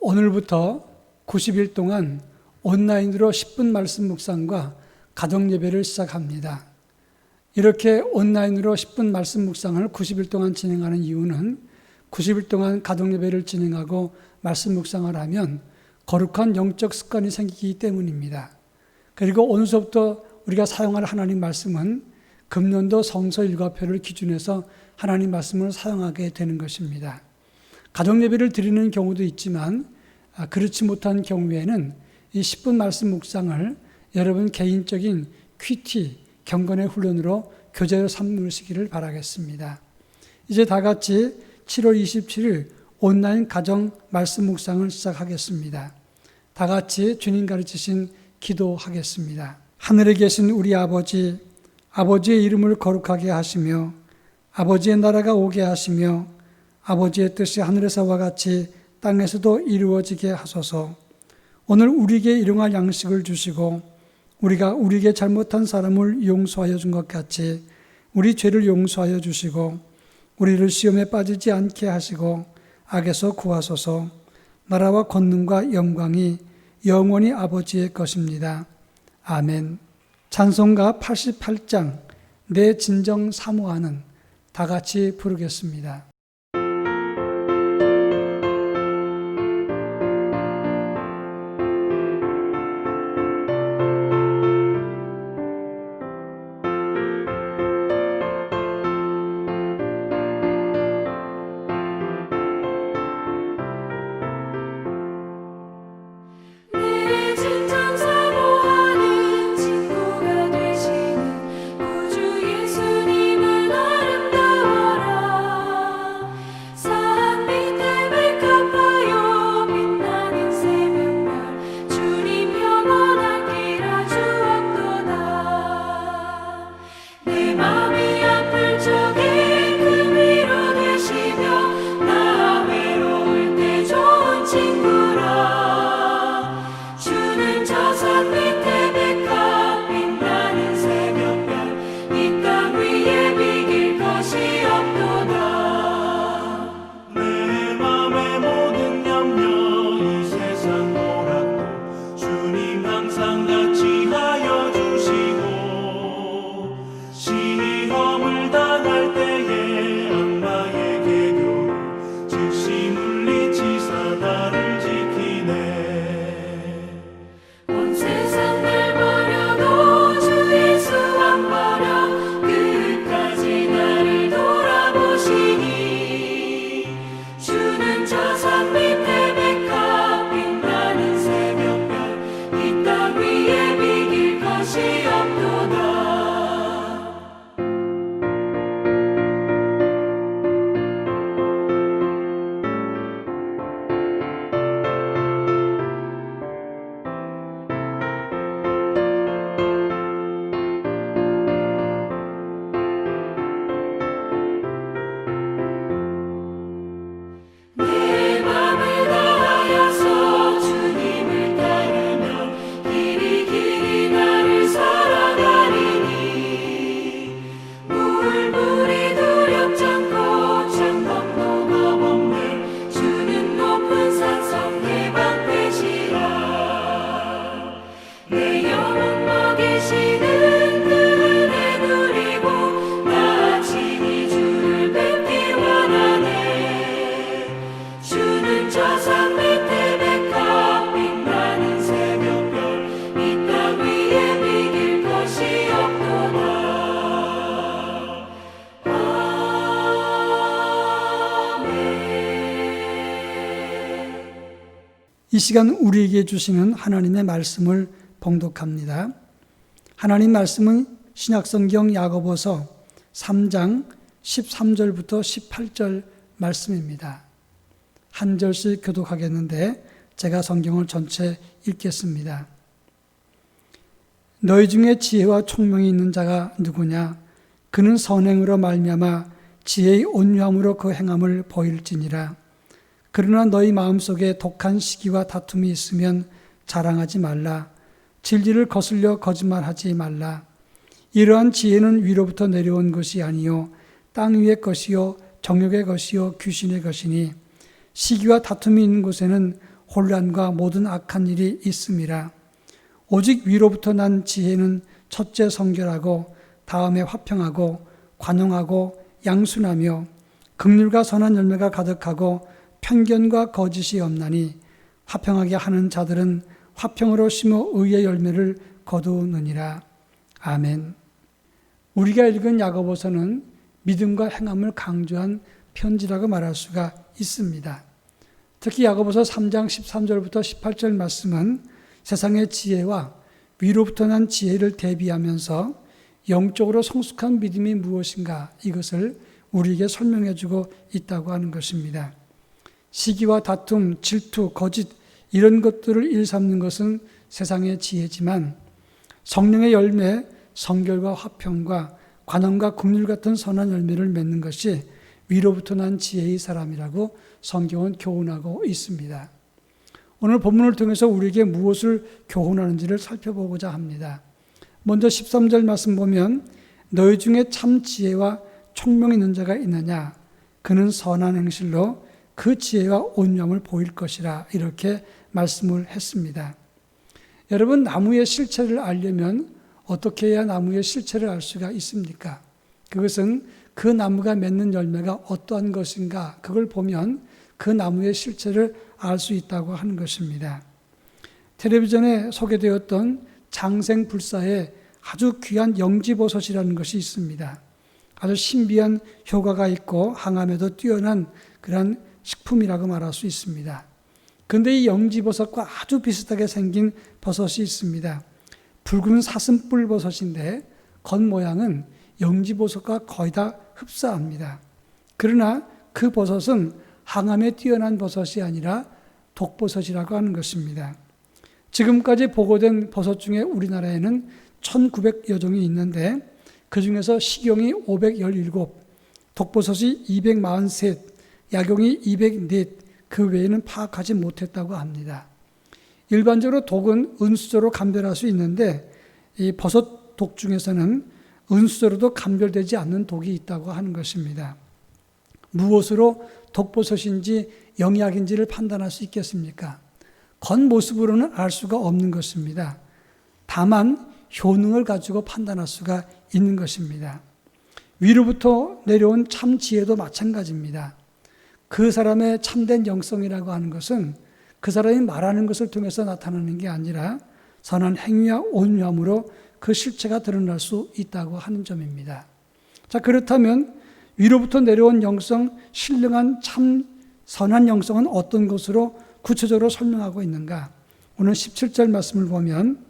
오늘부터 90일 동안 온라인으로 10분 말씀 묵상과 가정 예배를 시작합니다. 이렇게 온라인으로 10분 말씀 묵상을 90일 동안 진행하는 이유는 90일 동안 가정 예배를 진행하고 말씀 묵상을 하면 거룩한 영적 습관이 생기기 때문입니다. 그리고 오늘부터 우리가 사용할 하나님 말씀은 금년도 성서 일과표를 기준해서 하나님 말씀을 사용하게 되는 것입니다. 가정 예배를 드리는 경우도 있지만 그렇지 못한 경우에는 이 10분 말씀 묵상을 여러분 개인적인 큐티, 경건의 훈련으로 교제로 삼으시기를 바라겠습니다. 이제 다 같이 7월 27일 온라인 가정 말씀 묵상을 시작하겠습니다. 다 같이 주님 가르치신 기도하겠습니다. 하늘에 계신 우리 아버지, 아버지의 이름을 거룩하게 하시며 아버지의 나라가 오게 하시며 아버지의 뜻이 하늘에서와 같이 땅에서도 이루어지게 하소서. 오늘 우리에게 일용할 양식을 주시고 우리가 우리에게 잘못한 사람을 용서하여 준 것 같이 우리 죄를 용서하여 주시고 우리를 시험에 빠지지 않게 하시고 악에서 구하소서. 나라와 권능과 영광이 영원히 아버지의 것입니다. 아멘. 찬송가 88장 내 진정 사모하는 다 같이 부르겠습니다. 이 시간 우리에게 주시는 하나님의 말씀을 봉독합니다. 하나님 말씀은 신약성경 야고보서 3장 13절부터 18절 말씀입니다. 한 절씩 교독하겠는데 제가 성경을 전체 읽겠습니다. 너희 중에 지혜와 총명이 있는 자가 누구냐? 그는 선행으로 말미암아 지혜의 온유함으로 그 행함을 보일지니라. 그러나 너희 마음속에 독한 시기와 다툼이 있으면 자랑하지 말라. 진리를 거슬려 거짓말하지 말라. 이러한 지혜는 위로부터 내려온 것이 아니요 땅 위의 것이요 정욕의 것이요 귀신의 것이니 시기와 다툼이 있는 곳에는 혼란과 모든 악한 일이 있음이라. 오직 위로부터 난 지혜는 첫째 성결하고 다음에 화평하고 관용하고 양순하며 긍휼과 선한 열매가 가득하고 편견과 거짓이 없나니 화평하게 하는 자들은 화평으로 심어 의의 열매를 거두느니라. 아멘. 우리가 읽은 야고보서는 믿음과 행함을 강조한 편지라고 말할 수가 있습니다. 특히 야고보서 3장 13절부터 18절 말씀은 세상의 지혜와 위로부터 난 지혜를 대비하면서 영적으로 성숙한 믿음이 무엇인가 이것을 우리에게 설명해 주고 있다고 하는 것입니다. 시기와 다툼, 질투, 거짓 이런 것들을 일삼는 것은 세상의 지혜지만 성령의 열매, 성결과 화평과 관원과 긍휼 같은 선한 열매를 맺는 것이 위로부터 난 지혜의 사람이라고 성경은 교훈하고 있습니다. 오늘 본문을 통해서 우리에게 무엇을 교훈하는지를 살펴보고자 합니다. 먼저 13절 말씀 보면 너희 중에 참 지혜와 총명 있는 자가 있느냐 그는 선한 행실로 그 지혜와 온유함을 보일 것이라 이렇게 말씀을 했습니다. 여러분, 나무의 실체를 알려면 어떻게 해야 나무의 실체를 알 수가 있습니까? 그것은 그 나무가 맺는 열매가 어떠한 것인가 그걸 보면 그 나무의 실체를 알 수 있다고 하는 것입니다. 텔레비전에 소개되었던 장생불사의 아주 귀한 영지버섯이라는 것이 있습니다. 아주 신비한 효과가 있고 항암에도 뛰어난 그런 식품이라고 말할 수 있습니다. 그런데 이 영지버섯과 아주 비슷하게 생긴 버섯이 있습니다. 붉은 사슴뿔 버섯인데 겉모양은 영지버섯과 거의 다 흡사합니다. 그러나 그 버섯은 항암에 뛰어난 버섯이 아니라 독버섯이라고 하는 것입니다. 지금까지 보고된 버섯 중에 우리나라에는 1900여 종이 있는데 그 중에서 식용이 517, 독버섯이 243, 약용이 204, 그 외에는 파악하지 못했다고 합니다. 일반적으로 독은 은수저로 감별할 수 있는데 이 버섯 독 중에서는 은수저로도 감별되지 않는 독이 있다고 하는 것입니다. 무엇으로 독버섯인지 영약인지를 판단할 수 있겠습니까? 겉모습으로는 알 수가 없는 것입니다. 다만 효능을 가지고 판단할 수가 있는 것입니다. 위로부터 내려온 참 지혜도 마찬가지입니다. 그 사람의 참된 영성이라고 하는 것은 그 사람이 말하는 것을 통해서 나타나는 게 아니라 선한 행위와 온유함으로 그 실체가 드러날 수 있다고 하는 점입니다. 자, 그렇다면 위로부터 내려온 영성, 신령한 참 선한 영성은 어떤 것으로 구체적으로 설명하고 있는가? 오늘 17절 말씀을 보면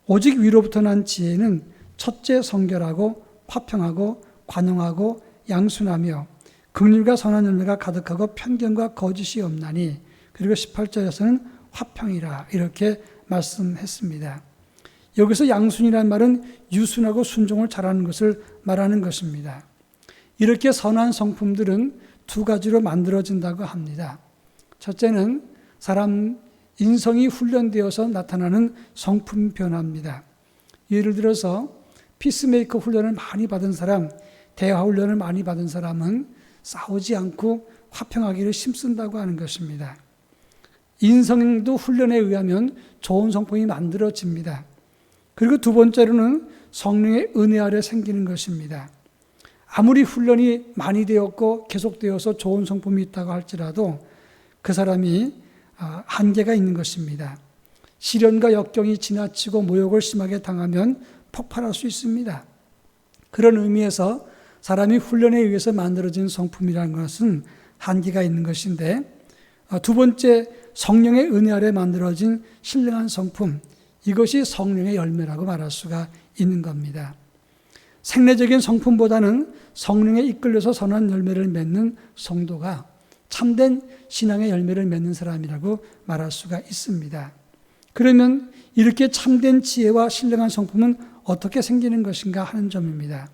오직 위로부터 난 지혜는 첫째 성결하고 화평하고 관용하고 양순하며 긍휼과 선한 열매가 가득하고 편견과 거짓이 없나니 그리고 18절에서는 화평이라 이렇게 말씀했습니다. 여기서 양순이라는 말은 유순하고 순종을 잘하는 것을 말하는 것입니다. 이렇게 선한 성품들은 두 가지로 만들어진다고 합니다. 첫째는 사람 인성이 훈련되어서 나타나는 성품 변화입니다. 예를 들어서 피스메이커 훈련을 많이 받은 사람, 대화 훈련을 많이 받은 사람은 싸우지 않고 화평하기를 힘쓴다고 하는 것입니다. 인성도 훈련에 의하면 좋은 성품이 만들어집니다. 그리고 두 번째로는 성령의 은혜 아래 생기는 것입니다. 아무리 훈련이 많이 되었고 계속되어서 좋은 성품이 있다고 할지라도 그 사람이 한계가 있는 것입니다. 시련과 역경이 지나치고 모욕을 심하게 당하면 폭발할 수 있습니다. 그런 의미에서 사람이 훈련에 의해서 만들어진 성품이라는 것은 한계가 있는 것인데 두 번째 성령의 은혜 아래 만들어진 신령한 성품, 이것이 성령의 열매라고 말할 수가 있는 겁니다. 생리적인 성품보다는 성령에 이끌려서 선한 열매를 맺는 성도가 참된 신앙의 열매를 맺는 사람이라고 말할 수가 있습니다. 그러면 이렇게 참된 지혜와 신령한 성품은 어떻게 생기는 것인가 하는 점입니다.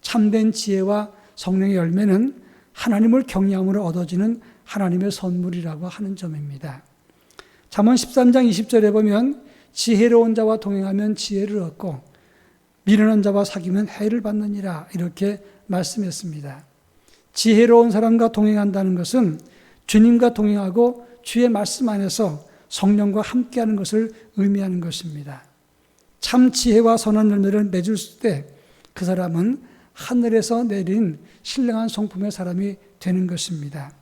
참된 지혜와 성령의 열매는 하나님을 경외함으로 얻어지는 하나님의 선물이라고 하는 점입니다. 잠언 13장 20절에 보면 지혜로운 자와 동행하면 지혜를 얻고 미련한 자와 사귀면 해를 받느니라 이렇게 말씀했습니다. 지혜로운 사람과 동행한다는 것은 주님과 동행하고 주의 말씀 안에서 성령과 함께하는 것을 의미하는 것입니다. 참 지혜와 선한 열매를 맺을 때 그 사람은 하늘에서 내린 신령한 성품의 사람이 되는 것입니다.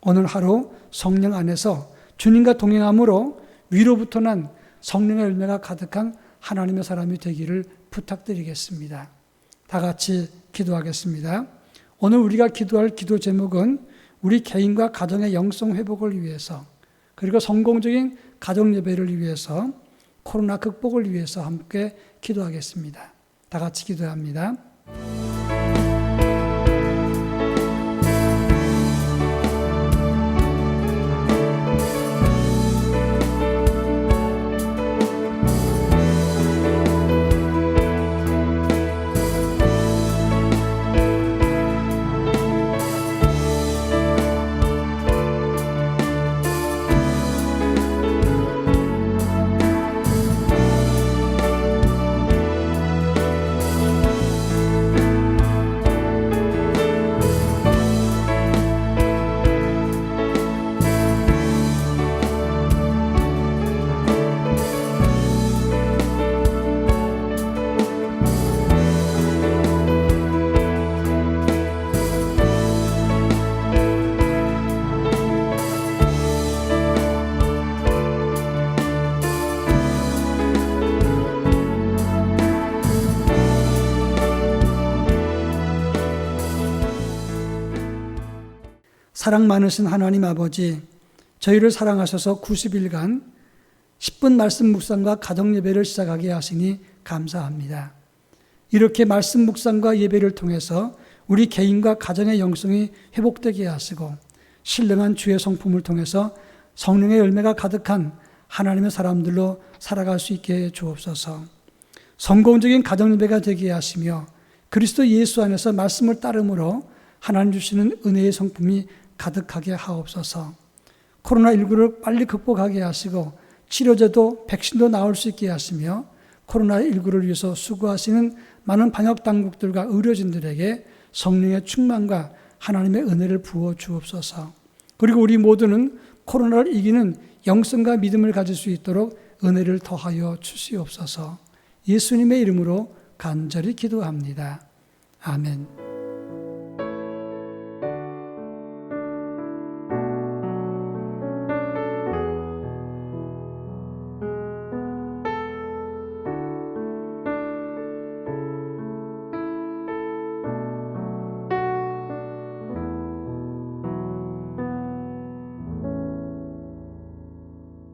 오늘 하루 성령 안에서 주님과 동행함으로 위로부터 난 성령의 열매가 가득한 하나님의 사람이 되기를 부탁드리겠습니다. 다 같이 기도하겠습니다. 오늘 우리가 기도할 기도 제목은 우리 개인과 가정의 영성 회복을 위해서, 그리고 성공적인 가정 예배를 위해서, 코로나 극복을 위해서 함께 기도하겠습니다. 다 같이 기도합니다. 사랑 많으신 하나님 아버지, 저희를 사랑하셔서 90일간 10분 말씀 묵상과 가정 예배를 시작하게 하시니 감사합니다. 이렇게 말씀 묵상과 예배를 통해서 우리 개인과 가정의 영성이 회복되게 하시고 신령한 주의 성품을 통해서 성령의 열매가 가득한 하나님의 사람들로 살아갈 수 있게 해 주옵소서. 성공적인 가정 예배가 되게 하시며 그리스도 예수 안에서 말씀을 따름으로 하나님 주시는 은혜의 성품이 가득하게 하옵소서. 코로나19를 빨리 극복하게 하시고 치료제도, 백신도 나올 수 있게 하시며 코로나19를 위해서 수고하시는 많은 방역당국들과 의료진들에게 성령의 충만과 하나님의 은혜를 부어 주옵소서. 그리고 우리 모두는 코로나를 이기는 영성과 믿음을 가질 수 있도록 은혜를 더하여 주시옵소서. 예수님의 이름으로 간절히 기도합니다. 아멘.